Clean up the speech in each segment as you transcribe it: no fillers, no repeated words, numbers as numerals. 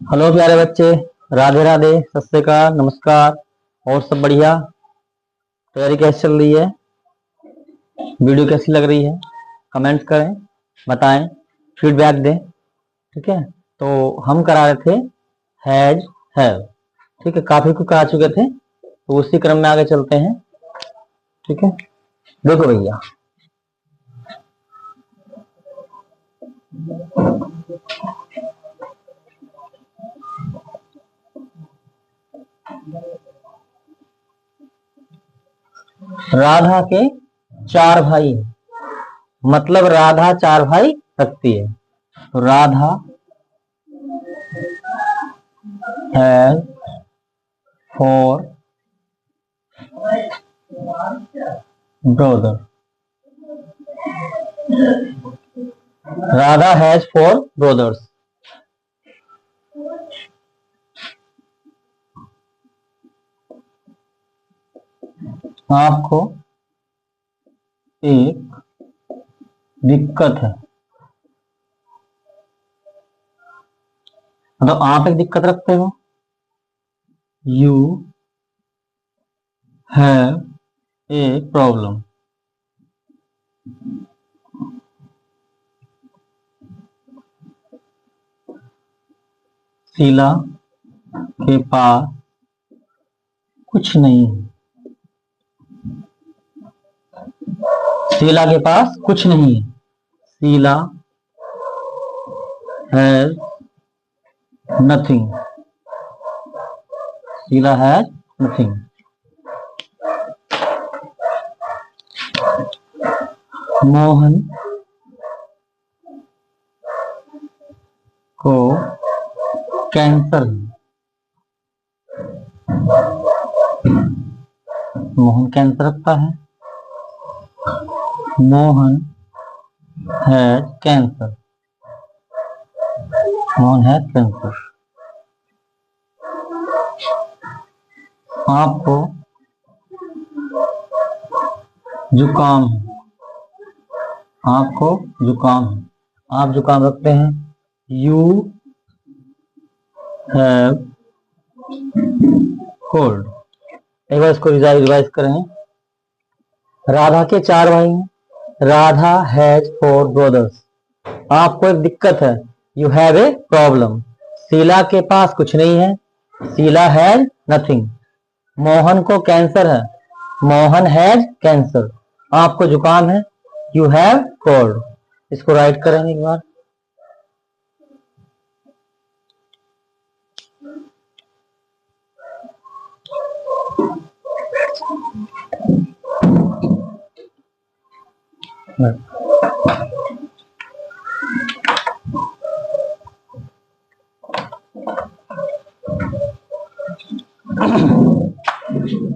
Hello प्यारे बच्चे। राधे राधे, सत श्री अकाल, नमस्कार। और सब बढ़िया? तैयारी कैसी चल रही है? वीडियो कैसी लग रही है? कमेंट करें, बताएं, फीडबैक दें। ठीक है, तो हम करा रहे थे हैज, हैव। ठीक है, काफी कुछ करा चुके थे, तो उसी क्रम में आगे चलते हैं। ठीक है, देखो भैया, राधा के 4 भाई हैं। मतलब राधा 4 भाई रखती है। तो Radha has 4 brother. Radha has 4 brothers. आपको एक दिक्कत है, मतलब आप एक दिक्कत रखते हो। You have a problem. Sheela के पास कुछ नहीं है। शीला के पास कुछ नहीं है। Sheela has nothing. Sheela has nothing. Mohan को कैंसर है। मोहन कैंसर रखता है। Mohan has cancer. Mohan has cancer. आपको जुकाम है। आपको जुकाम है। आप जुकाम रखते हैं। You have cold. एक बार इसको रिवाइज करें। राधा के 4 भाई हैं। Radha has 4 brothers. आपको एक दिक्कत है। You have a problem. Sheela के पास कुछ नहीं है। Sheela has nothing. मोहन को कैंसर है। Mohan has cancer. आपको जुकाम है। You have cold. इसको राइट करेंगे एक बार।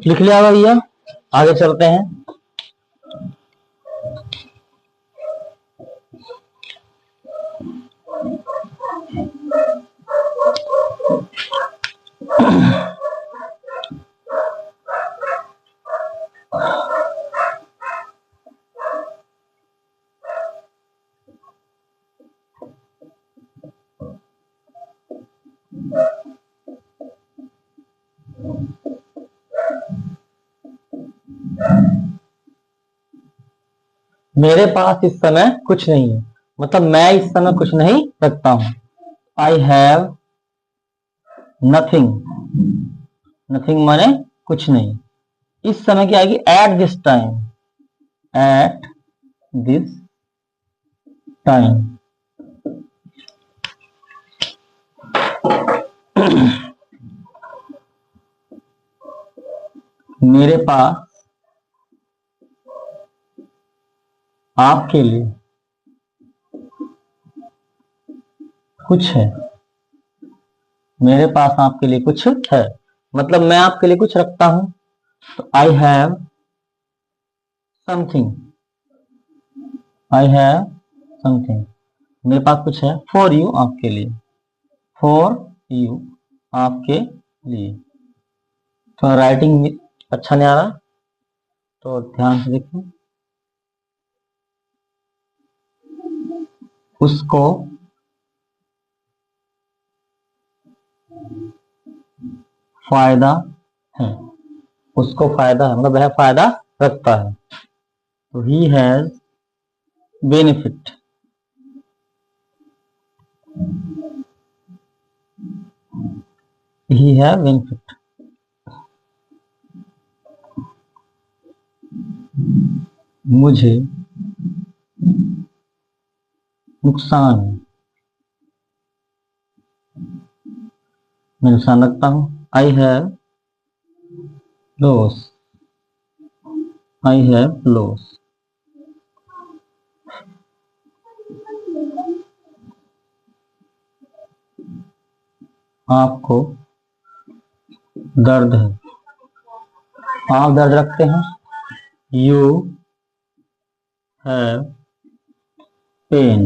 लिख लिया होगा भैया? आगे चलते हैं। मेरे पास इस समय कुछ नहीं है, मतलब मैं इस समय कुछ नहीं रखता हूं। I have nothing. नथिंग माने कुछ नहीं। इस समय क्या आएगी? At this time. At this time. मेरे पास आपके लिए कुछ है। मेरे पास आपके लिए कुछ है, मतलब मैं आपके लिए कुछ रखता हूं। तो I have something. I have something. मेरे पास कुछ है। फॉर यू, आपके लिए। फॉर यू, आपके लिए। तो राइटिंग अच्छा नहीं आ रहा, तो ध्यान से देखो। उसको फायदा है, उसको फायदा है, मतलब वह फायदा रखता है। तो ही हैज बेनिफिट, ही है बेनिफिट। मुझे नुकसान है, मैं नुकसान रखता हूं। I have loss, I have loss. आपको दर्द है, आप दर्द रखते हैं। You have pain,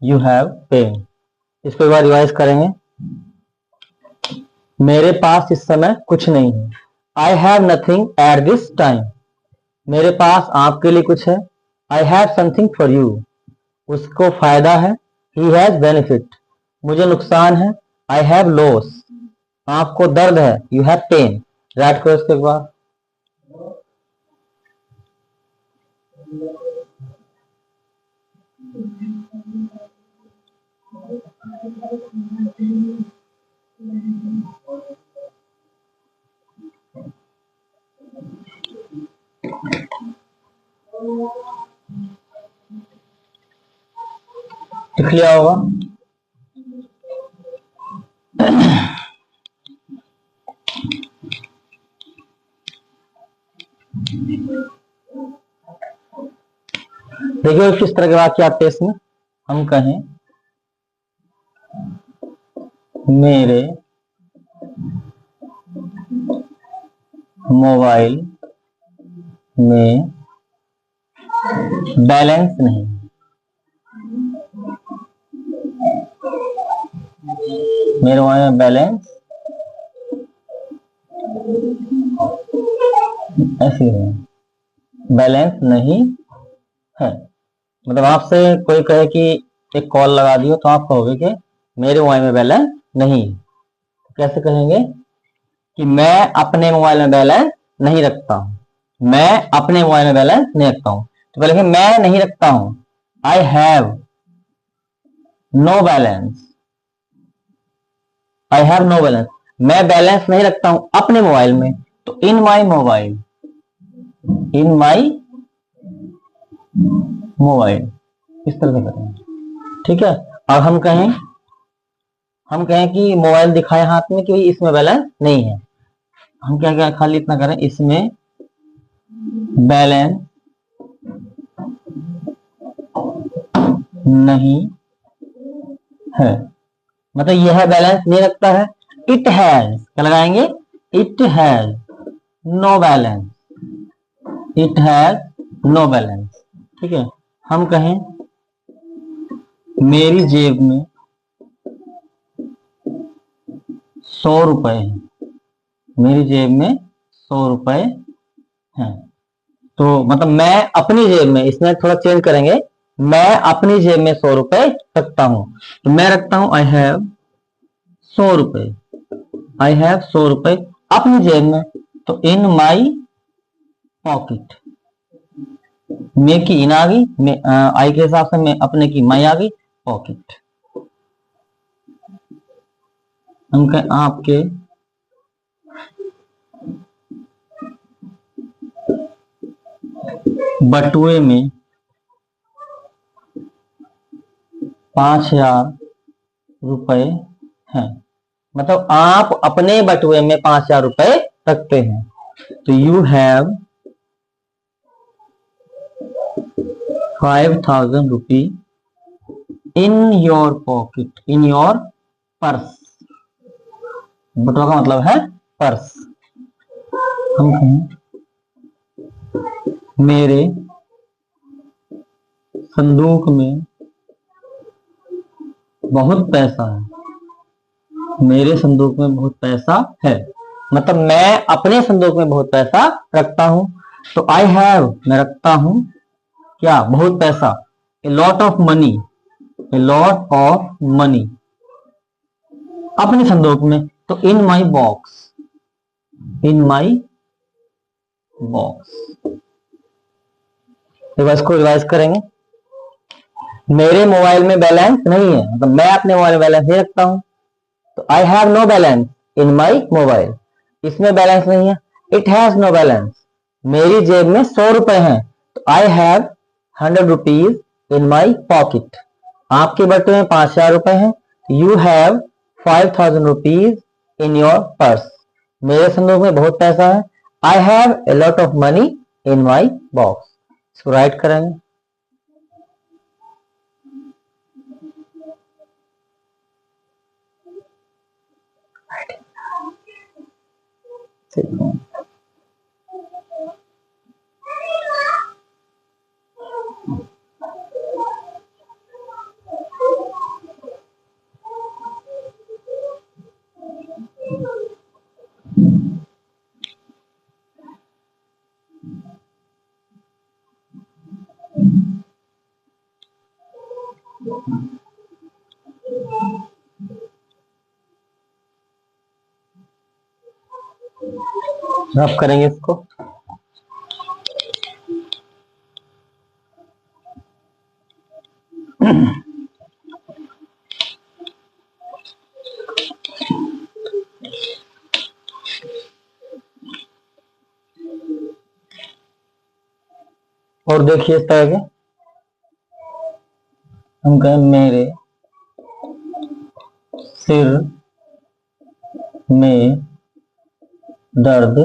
you have pain. इसको एक बार रिवाइज करेंगे। मेरे पास इस समय कुछ नहीं है। I have nothing at this time, मेरे पास आपके लिए कुछ है। I have something for you, उसको फायदा है। ही हैज बेनिफिट, मुझे नुकसान है। आई हैव लॉस, आपको दर्द है। You have pen. राइट करो इसके बाद। लिख लिया होगा। देखिए किस तरह के वाक्य आते हैं इसमें। हम कहें मेरे मोबाइल में बैलेंस नहीं, मेरे मोबाइल में बैलेंस ऐसी है, बैलेंस नहीं है। मतलब आपसे कोई कहे कि एक कॉल लगा दियो, तो आप कहोगे कि मेरे मोबाइल में बैलेंस नहीं। कैसे कहेंगे कि मैं अपने मोबाइल में बैलेंस नहीं रखता हूं, मैं अपने मोबाइल में बैलेंस नहीं रखता हूं। तो पहले मैं नहीं रखता हूं, I have no balance, I have no balance. मैं बैलेंस नहीं रखता हूं अपने मोबाइल में, तो in my mobile, in my mobile, इस तरह से करेंगे। ठीक है। अब हम कहें कि मोबाइल दिखाए हाथ में कि इसमें बैलेंस नहीं है। हम क्या क्या खाली इतना करें, इसमें बैलेंस नहीं है, मतलब यह बैलेंस नहीं रखता है। इट हैज, क्या लगाएंगे, it has no balance, it has no balance. ठीक है। हम कहें मेरी जेब में 100 रुपए है, मेरी जेब में 100 रुपए हैं। तो मतलब मैं अपनी जेब में, इसमें थोड़ा चेंज करेंगे, मैं अपनी जेब में 100 रुपए रखता हूं। तो मैं रखता हूं आई हैव 100 रुपए, आई हैव 100 रुपए अपनी जेब में, तो इन माई पॉकेट। मैं की इन आ गई, आई के हिसाब से मैं अपने की माई आ गई, पॉकेट। हम कहें आपके बटुए में 5,000 रुपए हैं, मतलब आप अपने बटुए में 5,000 रुपए रखते हैं। तो you have 5,000 rupee in your pocket, in your purse. बटुआ का मतलब है पर्स। हम कहें मेरे संदूक में बहुत पैसा है, मेरे संदूक में बहुत पैसा है, मतलब मैं अपने संदूक में बहुत पैसा रखता हूं। तो आई हैव, मैं रखता हूं क्या, बहुत पैसा। A lot of money, a lot of money. अपने संदूक में, तो in my box, in my box. इसको रिवाइज करेंगे। मेरे मोबाइल में बैलेंस नहीं है, मतलब मैं अपने मोबाइल में बैलेंस नहीं रखता हूं, तो I have no balance in my mobile. इसमें बैलेंस नहीं है, इट हैज नो बैलेंस। मेरी जेब में 100 रुपए हैं, तो I have 100 rupees in my pocket. आपके बटुए में 5000 रुपए हैं, you have 5000 rupees in your purse. मेरे संदूक में बहुत पैसा है, I have a lot of money in my box. इसको राइट करेंगे। रफ करेंगे इसको। और देखिए इस तरह के हम कहें मेरे सिर में दर्द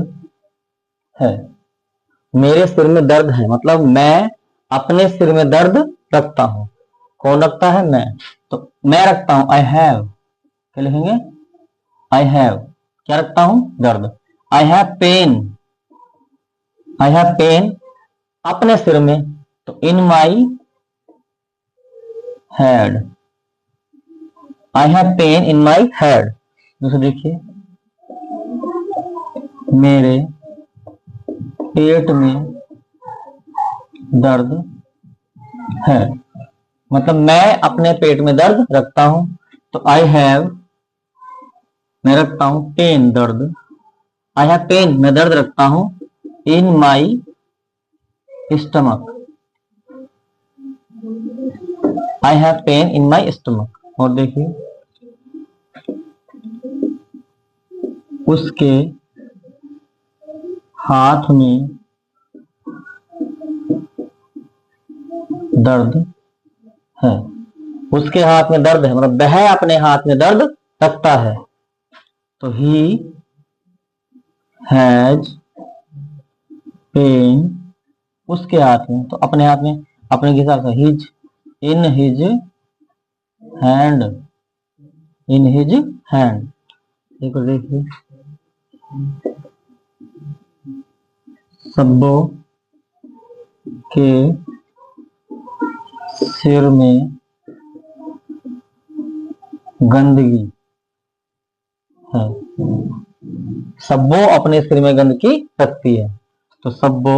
है। मेरे सिर में दर्द है मतलब मैं अपने सिर में दर्द रखता हूं। कौन रखता है? मैं। तो मैं रखता हूं, आई हैव। क्या लिखेंगे? आई हैव क्या रखता हूं? दर्द। I have pain, I have pain अपने सिर में, तो in my head, I have pain in my head. दूसरा देखिए, मेरे पेट में दर्द है मतलब मैं अपने पेट में दर्द रखता हूं, तो आई हैव मैं रखता हूं पेन दर्द, आई हैव पेन मैं दर्द रखता हूं in my stomach, I have pain in my stomach. और देखिए, उसके हाथ में दर्द है। उसके हाथ में दर्द है मतलब वह अपने हाथ में दर्द रखता है, तो ही हैज पेन उसके हाथ में, तो अपने हाथ में अपने के हिसाब से his in his hand, in his hand. देखिए, सब्बो के सिर में गंदगी है। सब्बो अपने सिर में गंदगी रखती है, तो सब्बो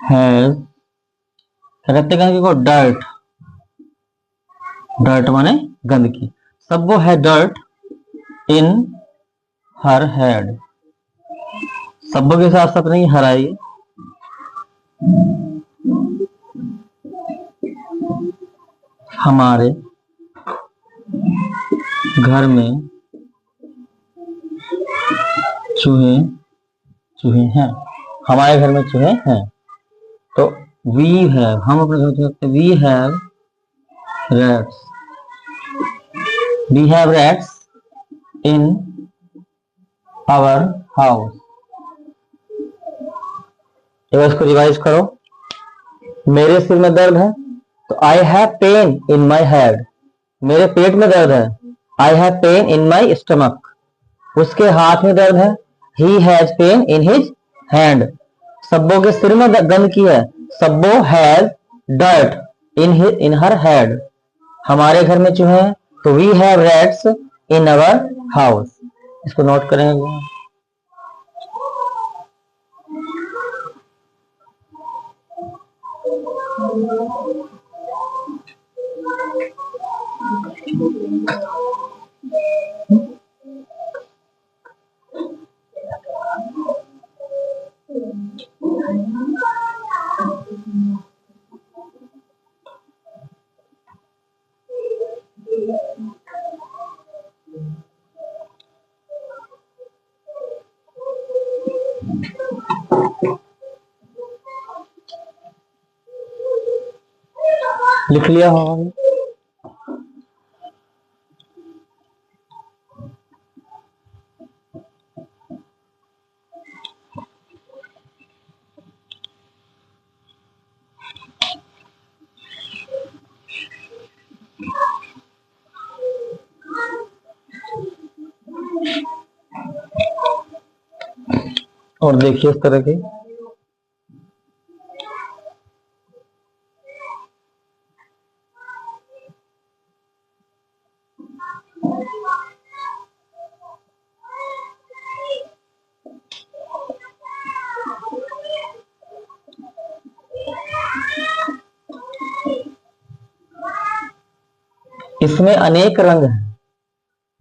हैज क्या कहते हैं गंदगी को? डर्ट, डर्ट माने गंदगी। सब्बो है डर्ट इन हर हेड, सब्बो के साथ साथ नहीं हराई, हमारे घर में चूहे चूहे हैं, हमारे घर में चूहे हैं। तो वी हैव हम अपने घर में सकते, we have rats, we have rats in our house. इसको रिवाइज करो। मेरे सिर में दर्द है, तो I have pain in my head. मेरे पेट में दर्द है, I have pain in my stomach. उसके हाथ में दर्द है, he has pain in his hand. Sabbo के सिर में गंदगी है, Sabbo has dirt in her head. हमारे घर में चूहे हैं, तो we have rats in our house. इसको नोट करेंगे। लिख लिया होगा। और देखिए इस तरह के इसमें अनेक रंग है,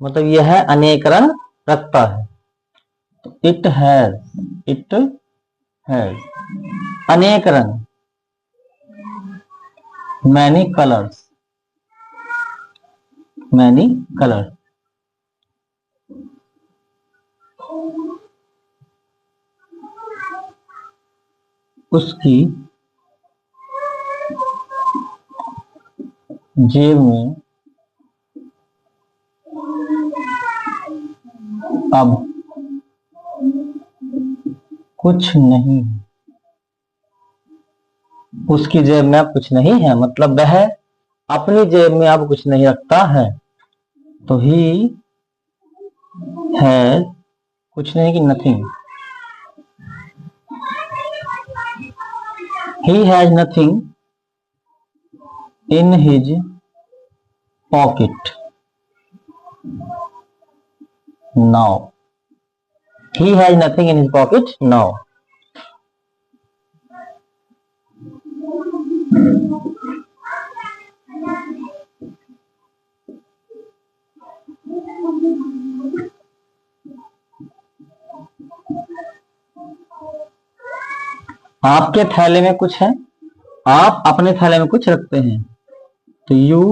मतलब यह अनेक रंग रखता है। इट हैज अनेक रंग, मैनी कलर्स, उसकी जेब में अब कुछ नहीं, उसकी जेब में अब कुछ नहीं है, मतलब वह अपनी जेब में अब कुछ नहीं रखता है। तो ही हैज कुछ नहीं कि nothing, he has nothing in his pocket now, he has nothing in his pocket now। आपके थैले में कुछ है, आप अपने थैले में कुछ रखते हैं। तो यू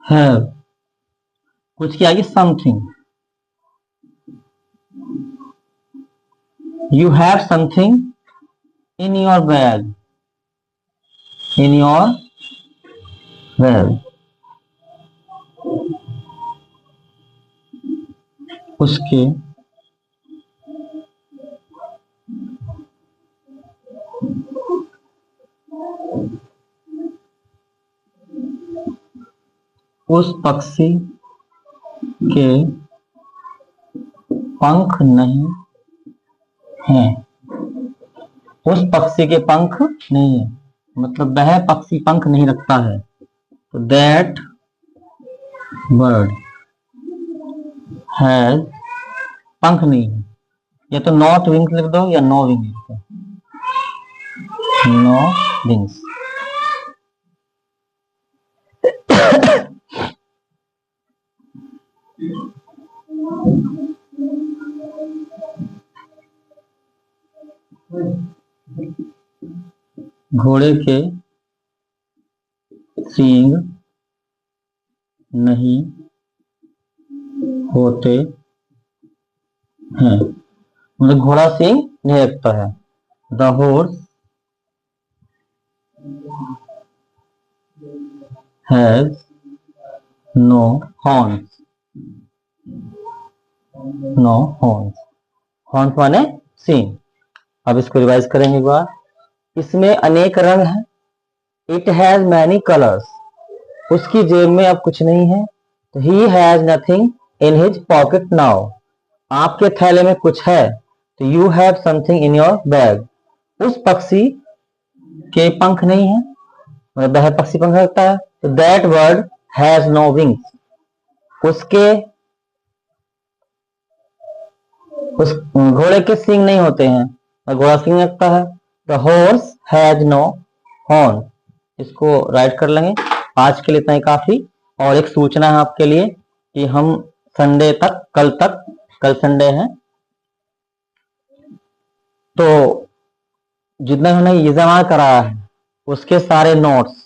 हैव, कुछ की आगे something, you have something in your bag, उसके उस पक्षी के पंख नहीं हैं, उस पक्षी के पंख नहीं है, मतलब वह पक्षी पंख नहीं रखता है। तो दैट बर्ड हैज, पंख नहीं है, या तो नॉट विंग्स लिख दो या नो विंग्स लिख दो, नो विंग्स। घोड़े के सींग नहीं होते हैं, मतलब घोड़ा सींग नहीं रखता है। The horse has no horns, horns माने सींग। अब इसको रिवाइज करेंगे एक बार। इसमें अनेक रंग है, इट हैज मैनी कलर्स, उसकी जेब में अब कुछ नहीं है। तो he has nothing in his pocket now, आपके थैले में कुछ है। तो you have something in your bag, उस पक्षी के पंख नहीं है, मतलब वह पक्षी पंख रखता है। तो that bird has no wings, उस घोड़े के सींग नहीं होते हैं, और घोड़ा सींग रखता है। The horse has no horn. इसको राइट कर लेंगे। आज के लिए इतना ही काफी। और एक सूचना है आपके लिए कि हम संडे तक, कल संडे है, तो जितना हमने ये जमा कराया है उसके सारे नोट्स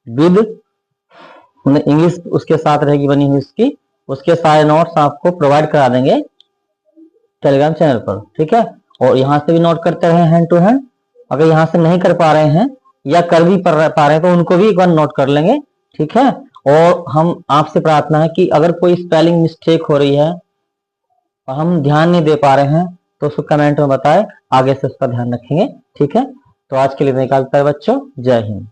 विद इंग्लिश उसके साथ रहेगी बनी हुई उसकी, उसके सारे नोट्स आपको प्रोवाइड करा देंगे टेलीग्राम चैनल पर, ठीक है। और यहाँ से भी नोट करते रहे हैंड टू हैंड। अगर यहाँ से नहीं कर पा रहे हैं या कर भी पा रहे हैं तो उनको भी एक बार नोट कर लेंगे, ठीक है। और हम आपसे प्रार्थना है कि अगर कोई स्पेलिंग मिस्टेक हो रही है और हम ध्यान नहीं दे पा रहे हैं तो उसको कमेंट में बताएं, आगे से उसका ध्यान रखेंगे, ठीक है। तो आज के लिए निकालता है बच्चों, जय हिंद।